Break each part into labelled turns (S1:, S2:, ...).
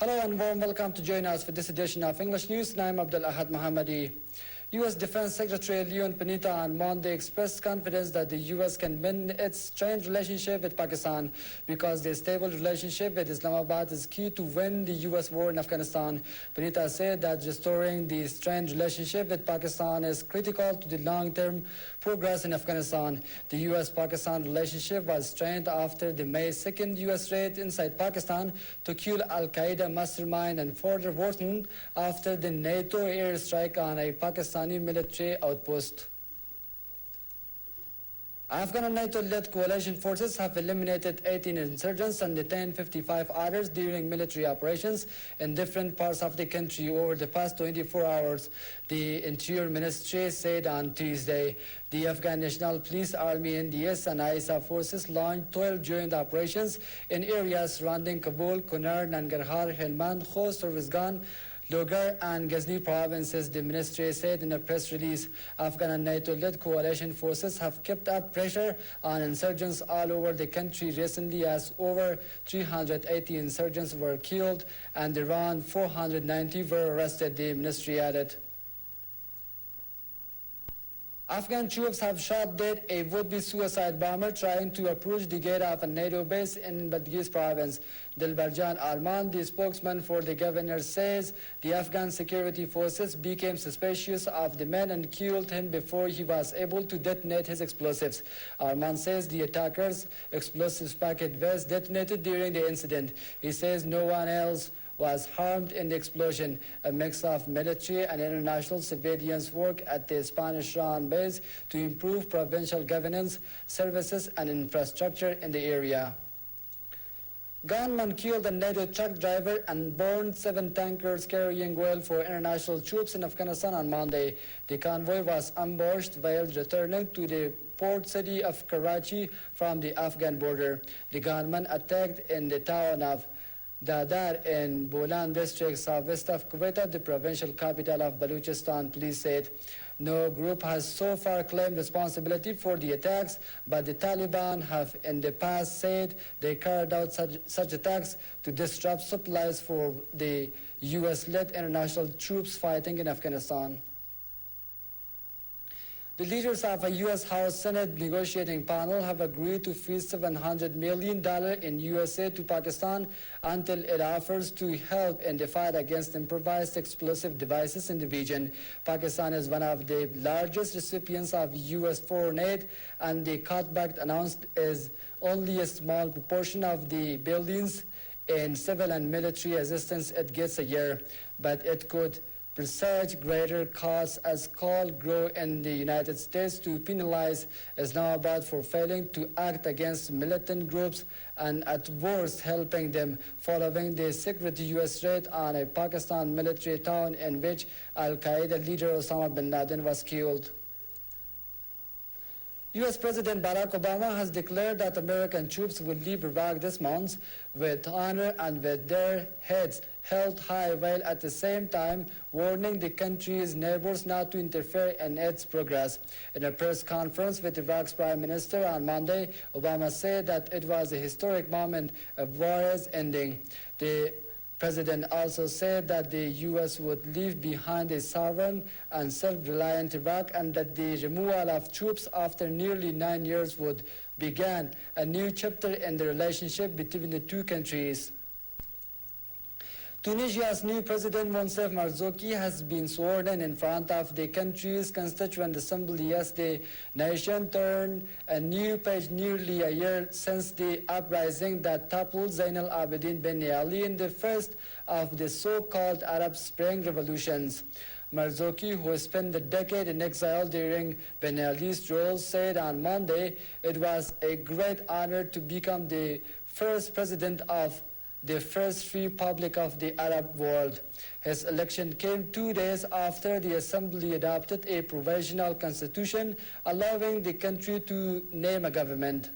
S1: Hello and warm welcome to join us for this edition of English News. And I'm Abdul Ahad Mohammadi. U.S. Defense Secretary Leon Panetta on Monday expressed confidence that the U.S. can mend its strained relationship with Pakistan because the stable relationship with Islamabad is key to win the U.S. war in Afghanistan. Panetta said that restoring the strained relationship with Pakistan is critical to the long-term progress in Afghanistan. The U.S.-Pakistan relationship was strained after the May 2nd U.S. raid inside Pakistan to kill Al-Qaeda mastermind and further worsened after the NATO airstrike on a Pakistani military outpost. Afghan and NATO-led coalition forces have eliminated 18 insurgents and detained 55 others during military operations in different parts of the country over the past 24 hours, the Interior Ministry said on Tuesday. The Afghan National Police, Army, NDS, and ISA forces launched 12 joint operations in areas surrounding Kabul, Kunar, Nangarhar, Helmand, Khost, Uruzgan, Logar and Ghazni provinces, the ministry said in a press release. Afghan and NATO-led coalition forces have kept up pressure on insurgents all over the country recently as over 380 insurgents were killed and around 490 were arrested, the ministry added. Afghan troops have shot dead a would-be suicide bomber trying to approach the gate of a NATO base in Badghis province. Dilbarjan Arman, the spokesman for the governor, says the Afghan security forces became suspicious of the man and killed him before he was able to detonate his explosives. Arman says the attacker's explosives packet was detonated during the incident. He says no one else was harmed in the explosion. A mix of military and international civilians work at the Spanish-run base to improve provincial governance, services, and infrastructure in the area. Gunmen killed a NATO truck driver and burned 7 tankers carrying oil for international troops in Afghanistan on Monday. The convoy was ambushed while returning to the port city of Karachi from the Afghan border. The gunmen attacked in the town of Dadar in Bulletin district southwest of Quetta, the provincial capital of Balochistan, police said. No group has so far claimed responsibility for the attacks, but the Taliban have in the past said they carried out such attacks to disrupt supplies for the U.S.-led international troops fighting in Afghanistan. The leaders of a U.S. House Senate negotiating panel have agreed to freeze $700 million in USA to Pakistan until it offers to help in the fight against improvised explosive devices in the region. Pakistan is one of the largest recipients of U.S. foreign aid, and the cutback announced is only a small proportion of the billions in civil and military assistance it gets a year, but it could presage greater costs as calls grow in the United States to penalize Islamabad for failing to act against militant groups and at worst helping them following the secret U.S. raid on a Pakistan military town in which Al-Qaeda leader Osama bin Laden was killed. U.S. President Barack Obama has declared that American troops will leave Iraq this month with honor and with their heads held high, while at the same time warning the country's neighbors not to interfere in its progress. In a press conference with Iraq's Prime Minister on Monday, Obama said that it was a historic moment, a war is ending. The President also said that the U.S. would leave behind a sovereign and self-reliant Iraq and that the removal of troops after nearly 9 years would begin a new chapter in the relationship between the two countries. Tunisia's new president, Monsef Marzouki, has been sworn in front of the country's Constituent Assembly yesterday. Nation turned a new page nearly a year since the uprising that toppled Zain al-Abidin Ben Ali in the first of the so-called Arab Spring revolutions. Marzouki, who spent a decade in exile during Ben Ali's rule, said on Monday it was a great honor to become the first president of the first free republic of the Arab world. His election came 2 days after the assembly adopted a provisional constitution allowing the country to name a government.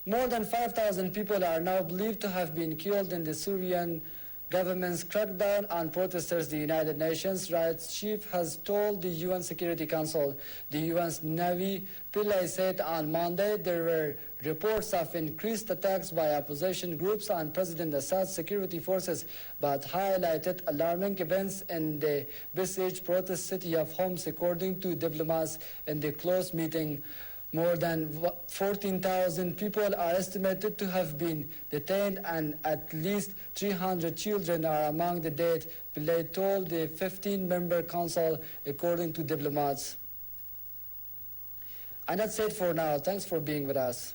S1: More than 5,000 people are now believed to have been killed in the Syrian government's crackdown on protesters, the United Nations Rights Chief has told the UN Security Council. The UN's Navi Pillay said on Monday there were reports of increased attacks by opposition groups on President Assad's security forces, but highlighted alarming events in the besieged protest city of Homs, according to diplomats in the closed meeting. More than 14,000 people are estimated to have been detained, and at least 300 children are among the dead, Pillay told the 15-member council, according to diplomats. And that's it for now. Thanks for being with us.